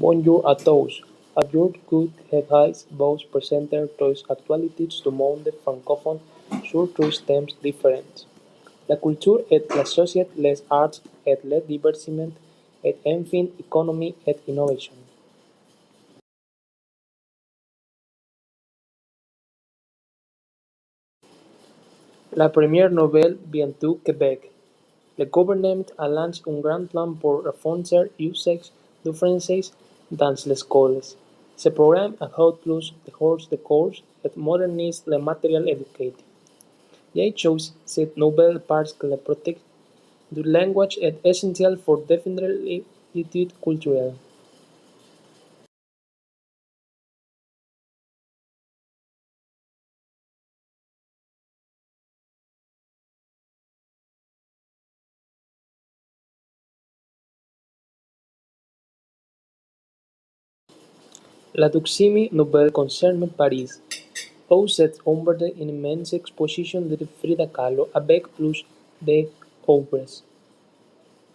Bonjour à tous. Aujourd'hui, Headhighs vos presenter trois actualités du monde francophone sur trois thèmes différents. La culture et la société, les arts et le divertissement, et enfin économie et innovation. La première nouvelle vient du Québec. Le gouvernement a lancé un grand plan pour renforcer l'usage du français dans les écoles. Ce programme inclut de cours et modernise le matériel éducatif. J'ai choisi cette nouvelle parce que la protection du langage est essentielle pour défendre l'identité culturelle. La deuxième nouvelle concerne Paris, où s'est ouverte une immense exposition de Frida Kahlo avec plus de œuvres.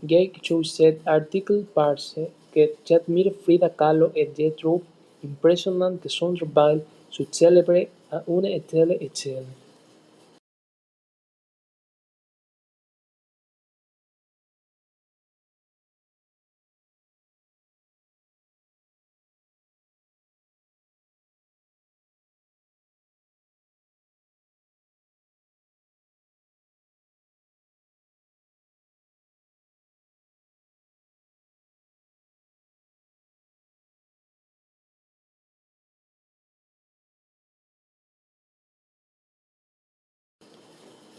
J'ai choisi cet article parce que j'admire Frida Kahlo et je trouve impressionnant que son travail se célèbre à une telle échelle.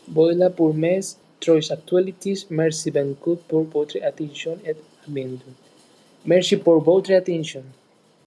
Voilà pour mes trois actualités. Merci beaucoup pour votre attention et à bientôt. Merci pour votre attention.